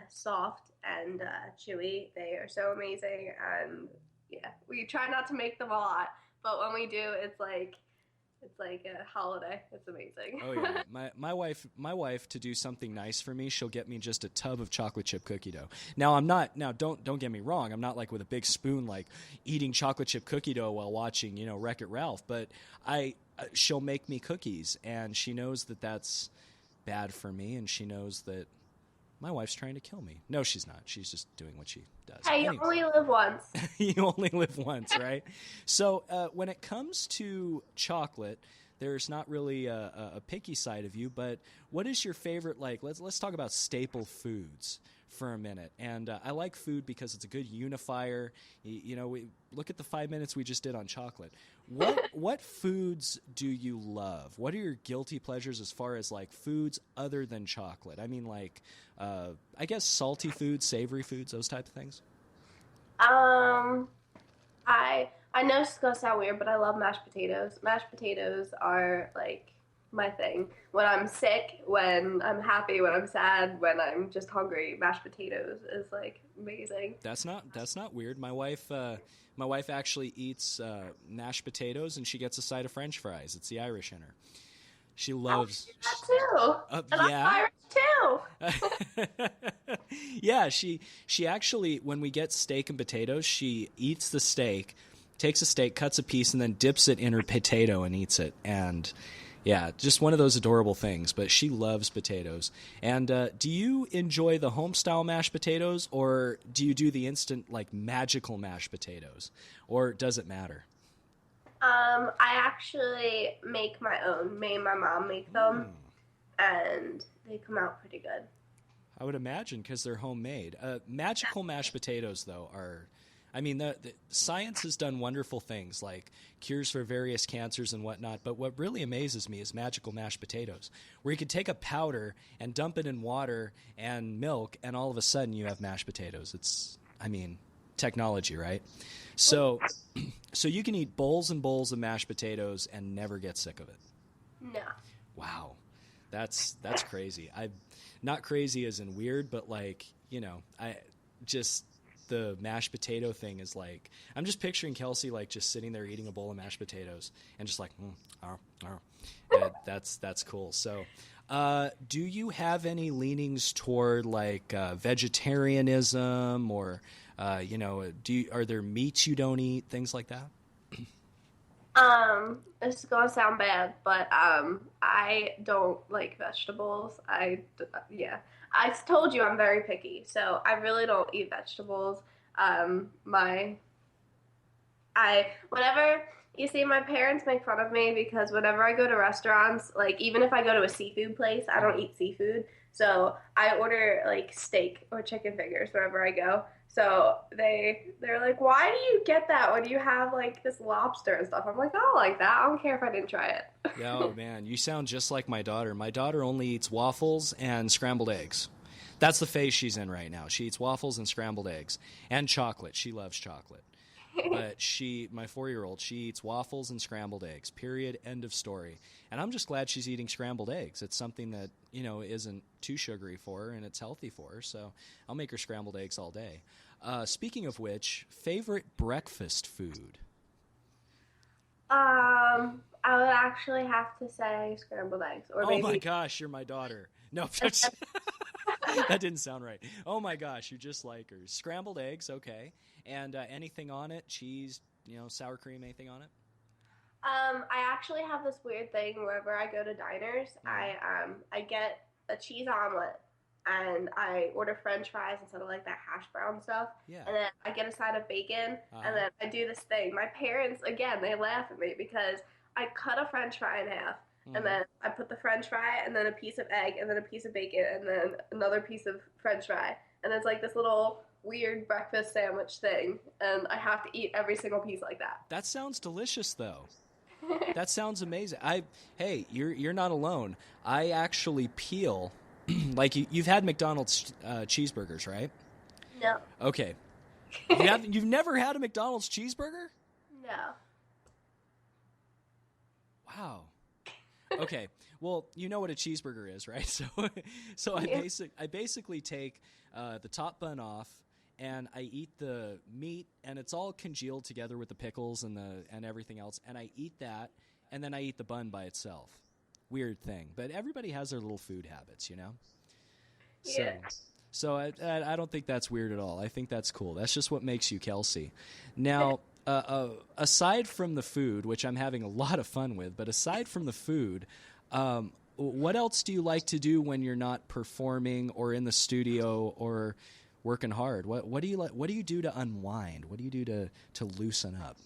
soft and chewy. They are so amazing, and yeah, we try not to make them a lot, but when we do, it's like a holiday. It's amazing. Oh yeah, my wife to do something nice for me, she'll get me just a tub of chocolate chip cookie dough. Now I'm not now don't get me wrong, I'm not like with a big spoon like eating chocolate chip cookie dough while watching Wreck-It Ralph, but I she'll make me cookies, and she knows that that's bad for me, and she knows that my wife's trying to kill me. No, she's not. She's just doing what she does. Hey, you Anyway. only live once. You only live once, right? So when it comes to chocolate, there's not really a picky side of you, but what is your favorite? Like, let's talk about staple foods for a minute. And I like food because it's a good unifier. We look at the 5 minutes we just did on chocolate. What foods do you love? What are your guilty pleasures as far as like foods other than chocolate? I mean, like, I guess salty foods, savory foods, those type of things. I know it's gonna sound weird, but I love mashed potatoes. Mashed potatoes are like my thing. When I'm sick, when I'm happy, when I'm sad, when I'm just hungry, mashed potatoes is like amazing. That's not weird. My wife actually eats mashed potatoes, and she gets a side of French fries. It's the Irish in her. She I would loves. do that too, and Yeah. I'm Irish too. Yeah, she actually, when we get steak and potatoes, she eats the steak, takes a steak, cuts a piece, and then dips it in her potato and eats it. And yeah, just one of those adorable things. But she loves potatoes. And do you enjoy the home style mashed potatoes, or do you do the instant like magical mashed potatoes, or does it matter? I actually make my own. Me and my mom make them, and they come out pretty good. I would imagine because they're homemade. Magical mashed potatoes, though, are. I mean, the science has done wonderful things like cures for various cancers and whatnot. But what really amazes me is magical mashed potatoes, where you could take a powder and dump it in water and milk, and all of a sudden you have mashed potatoes. I mean, technology, right? So, so you can eat bowls and bowls of mashed potatoes and never get sick of it. No. Wow, that's crazy. I not crazy as in weird, but like I just the mashed potato thing is like I'm just picturing Kelsey like just sitting there eating a bowl of mashed potatoes and just like that's cool. So, do you have any leanings toward like vegetarianism or are there meats you don't eat, things like that? This is gonna sound bad, but I don't like vegetables. Yeah, I told you I'm very picky, so I really don't eat vegetables. My I whenever you see my parents make fun of me because whenever I go to restaurants, like even if I go to a seafood place, I don't eat seafood. So I order like steak or chicken fingers wherever I go. So they're like, why do you get that when you have like this lobster and stuff? I'm like, I don't like that. I don't care if I didn't try Yeah, it. oh man, you sound just like my daughter. My daughter only eats waffles and scrambled eggs. That's the phase she's in right now. She eats waffles and scrambled eggs and chocolate. She loves chocolate. But my 4-year-old, she eats waffles and scrambled eggs. Period. End of story. And I'm just glad she's eating scrambled eggs. It's something that, isn't too sugary for her and it's healthy for her. So I'll make her scrambled eggs all day. Speaking of which, favorite breakfast food? I would actually have to say scrambled eggs, or Oh my maybe. gosh, you're my daughter. No, that didn't sound right. Oh my gosh, you're just like her. Scrambled eggs, okay. And anything on it? Cheese, sour cream, anything on it? I actually have this weird thing wherever I go to diners, Mm. I get a cheese omelet and I order French fries instead of like that hash brown stuff, Yeah. and then I get a side of bacon, and Uh-huh. then I do this thing. My parents again they laugh at me because I cut a French fry in half, and Hmm. then I put the French fry and then a piece of egg and then a piece of bacon and then another piece of French fry, and it's like this little weird breakfast sandwich thing, and I have to eat every single piece like that. That sounds delicious, though. That sounds amazing. Hey, you're not alone. I actually peel, like you've had McDonald's cheeseburgers, right? No, Okay, you've never had a McDonald's cheeseburger? no. Wow. Okay. Well, you know what a cheeseburger is, right? So I basically take the top bun off, and I eat the meat, and it's all congealed together with the pickles and everything else, and I eat that, and then I eat the bun by itself. Weird thing, but everybody has their little food habits, you know. Yeah. So I don't think that's weird at all. I think that's cool. That's just what makes you Kelsey. Now, aside from the food, which I'm having a lot of fun with, but aside from the food, what else do you like to do when you're not performing or in the studio or working hard? What do you like? What do you do to unwind? What do you do to loosen up?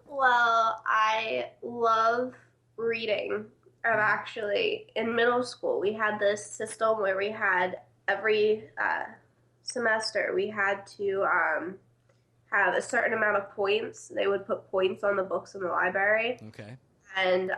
Well, I love reading. I'm actually in middle school. We had this system where we had every semester we had to have a certain amount of points. They would put points on the books in the library, Okay. and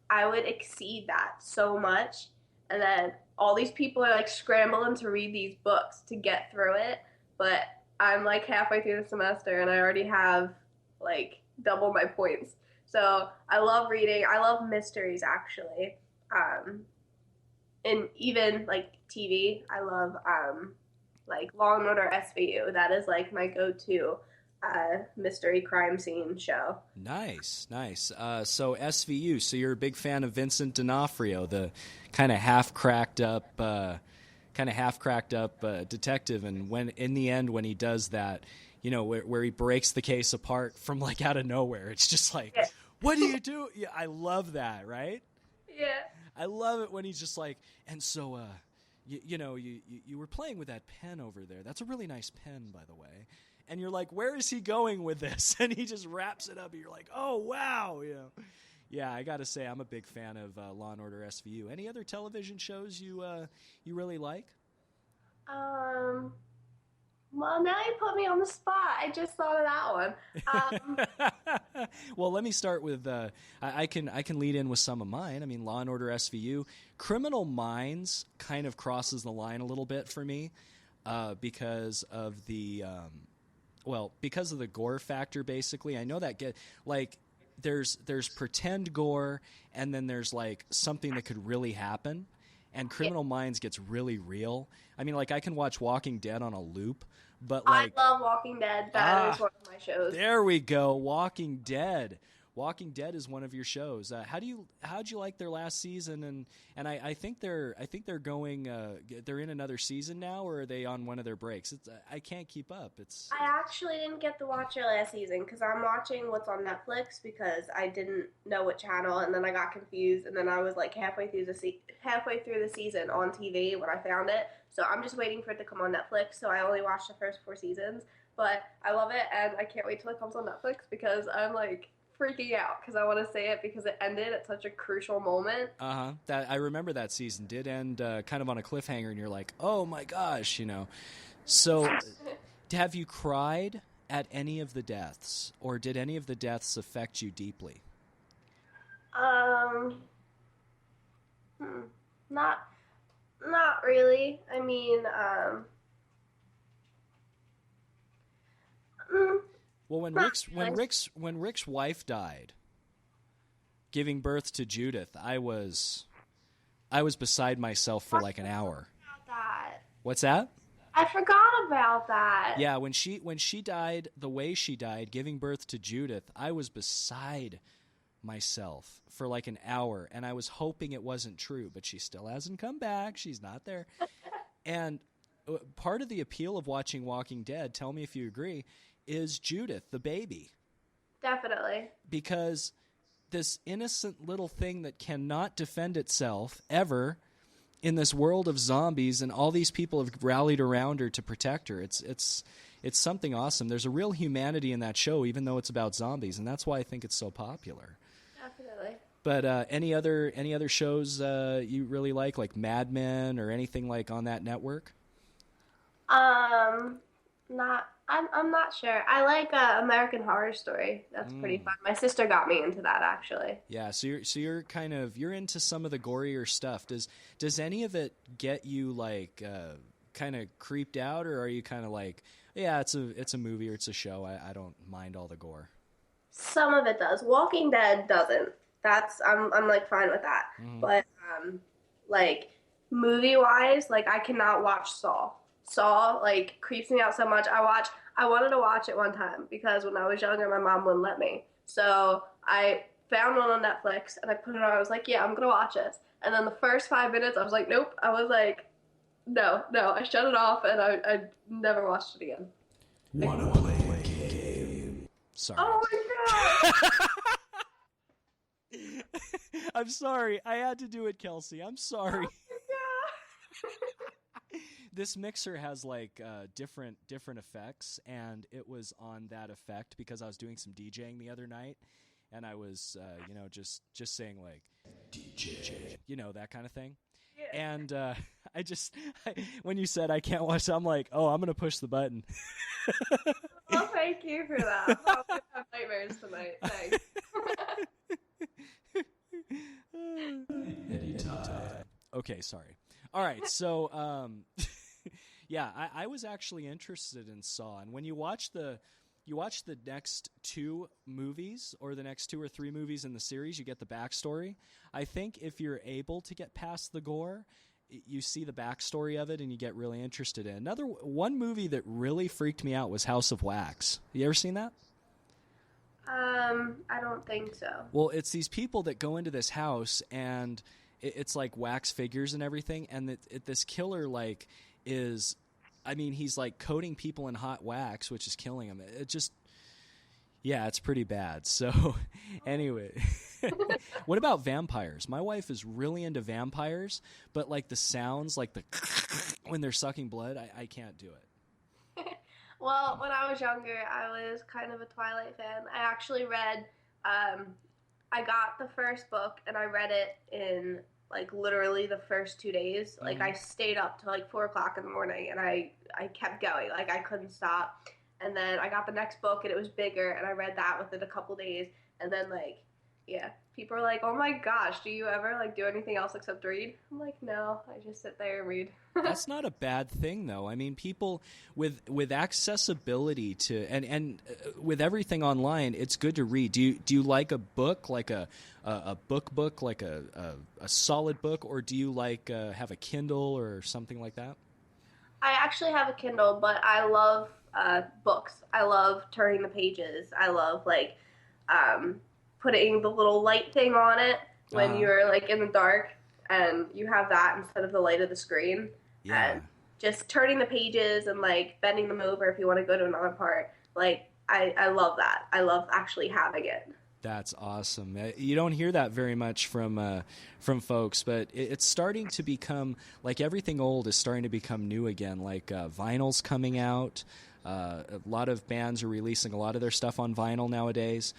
I would exceed that so much. And then all these people are like scrambling to read these books to get through it, but I'm like halfway through the semester and I already have like double my points. So I love reading. I love mysteries actually. And even like TV, I love like Law and Order SVU. That is like my go-to mystery crime scene show. Nice, nice. So SVU. So you're a big fan of Vincent D'Onofrio, the kind of half-cracked up detective. And when in the end, when he does that, you know, where he breaks the case apart from like out of nowhere, it's just like, Yeah. what do you do? Yeah, I love that, right? Yeah. I love it when he's just like, and so, you were playing with that pen over there. That's a really nice pen, by the way. And you're like, where is he going with this? And he just wraps it up, and you're like, oh, wow. You know? Yeah, I got to say, I'm a big fan of Law and Order SVU. Any other television shows you really like? Well, now you put me on the spot. I just thought of that one. Well, let me start with I can lead in with some of mine. I mean, Law and Order SVU, Criminal Minds kind of crosses the line a little bit for me because of the because of the gore factor. Basically, I know that there's pretend gore, and then there's like something that could really happen. And Criminal Minds gets really real. I mean, like, I can watch Walking Dead on a loop, but like, I love Walking Dead. That is one of my shows. there we go, Walking Dead. Walking Dead is one of your shows. How'd you like their last season? And I think they're going they're in another season now, or are they on one of their breaks? I can't keep up. I actually didn't get to watch their last season because I'm watching what's on Netflix because I didn't know what channel, and then I got confused, and then I was like halfway through the season on TV when I found it. So I'm just waiting for it to come on Netflix. So I only watched the first 4 seasons, but I love it, and I can't wait till it comes on Netflix because I'm like freaking out because I want to say it because it ended at such a crucial moment. That I remember that season did end kind of on a cliffhanger, and you're like, oh my gosh, you know. So, have you cried at any of the deaths, or did any of the deaths affect you deeply? Not really. I mean, Well, when Rick's wife died, giving birth to Judith, I was beside myself for like an hour. that. What's that? I forgot about that. Yeah, when she died, the way she died, giving birth to Judith, I was beside myself for like an hour, and I was hoping it wasn't true, but she still hasn't come back. She's not there. And part of the appeal of watching Walking Dead, tell me if you agree, is Judith, the baby. Definitely. Because this innocent little thing that cannot defend itself ever in this world of zombies, and all these people have rallied around her to protect her. It's something awesome. There's a real humanity in that show, even though it's about zombies, and that's why I think it's so popular. Definitely. But any other shows you really like Mad Men or anything like on that network? I'm not sure. I like American Horror Story. That's pretty fun. My sister got me into that actually. Yeah, so you're into some of the gorier stuff. Does any of it get you like kind of creeped out, or are you kind of like, yeah, it's a movie or it's a show. I don't mind all the gore. Some of it does. Walking Dead doesn't. I'm like fine with that. Hmm. But like movie wise, like I cannot watch Saw. Saw like creeps me out so much. I wanted to watch it one time because when I was younger my mom wouldn't let me. So I found one on Netflix and I put it on. I was like, yeah, I'm gonna watch this. And then the first 5 minutes I was like, nope. I was like, no, no. I shut it off and I never watched it again. Wanna play a game? Sorry. Oh my god. I'm sorry. I had to do it, Kelsey. I'm sorry. This mixer has like different effects, and it was on that effect because I was doing some DJing the other night, and I was just saying like DJ, that kind of thing. Yeah. And when you said I can't watch, I'm like, oh, I'm gonna push the button. Well, thank you for that. I'll have nightmares tonight. Thanks. Anytime. Okay, sorry. All right, so yeah, I was actually interested in Saw, and when you watch the next two movies or the next two or three movies in the series, you get the backstory. I think if you're able to get past the gore, you see the backstory of it and you get really interested in. One movie that really freaked me out was House of Wax. You ever seen that? I don't think so. Well, it's these people that go into this house and it's like wax figures and everything, and this killer like is, I mean, he's like coating people in hot wax, which is killing them. It just, yeah, it's pretty bad. So, anyway, what about vampires? My wife is really into vampires, but like the sounds, like the when they're sucking blood, I can't do it. Well, when I was younger, I was kind of a Twilight fan. I actually read, I got the first book and I read it in like literally the first 2 days. Like I stayed up till like 4 o'clock in the morning and I kept going. Like I couldn't stop. And then I got the next book and it was bigger and I read that within a couple days. And then like, yeah, people are like, oh my gosh, do you ever like do anything else except read? I'm like, no, I just sit there and read. That's not a bad thing, though. I mean, people with accessibility to and with everything online, it's good to read. Do you like a book, like a book, like a solid book, or do you like have a Kindle or something like that? I actually have a Kindle, but I love books. I love turning the pages. I love like putting the little light thing on it when you're like in the dark and you have that instead of the light of the screen. Yeah. And just turning the pages and like bending them over if you want to go to another part. Like I love that. I love actually having it. That's awesome. You don't hear that very much from folks, but it's starting to become, like everything old is starting to become new again. Like vinyl's coming out. A lot of bands are releasing a lot of their stuff on vinyl nowadays.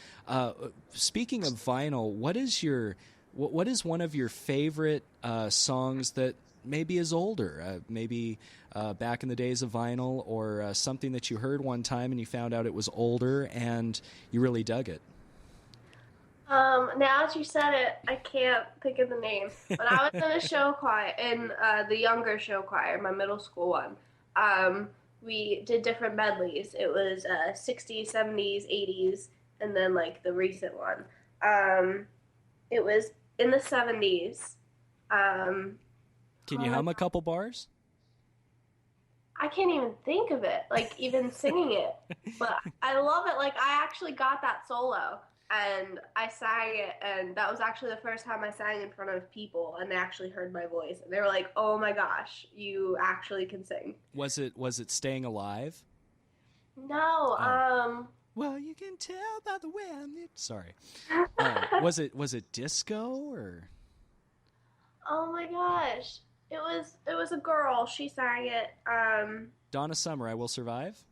Speaking of vinyl, what is one of your favorite songs that maybe is older, maybe back in the days of vinyl, or something that you heard one time and you found out it was older and you really dug it? Now that you said it, I can't think of the name. When I was in a show choir, in the younger show choir, my middle school one, we did different medleys. It was 60s, 70s, 80s, and then like the recent one. It was in the 70s. Can you hum a couple bars? I can't even think of it, like even singing it. But I love it. Like I actually got that solo and I sang it, and that was actually the first time I sang in front of people and they actually heard my voice. And they were like, "Oh my gosh, you actually can sing." Was it Staying Alive? No, Well, you can tell by the way I'm. Sorry. Was it disco or? Oh my gosh. It was a girl. She sang it. Donna Summer, I Will Survive?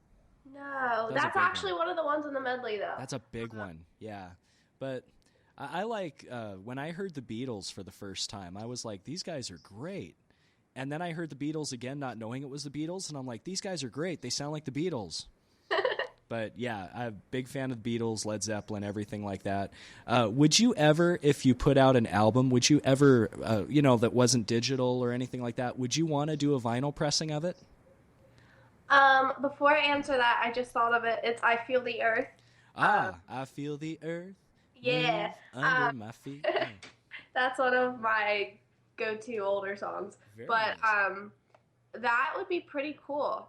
No, that's actually one of the ones in the medley though. That's a big one. Yeah. But I like when I heard the Beatles for the first time, I was like, these guys are great. And then I heard the Beatles again, not knowing it was the Beatles, and I'm like, these guys are great. They sound like the Beatles. But yeah, I'm a big fan of the Beatles, Led Zeppelin, everything like that. Would you ever, if you put out an album, would you ever, that wasn't digital or anything like that, would you want to do a vinyl pressing of it? Before I answer that, I just thought of it. It's I Feel the Earth. I feel the earth Yeah. Move under my feet. Yeah. That's one of my go-to older songs. Very But nice. that would be pretty cool.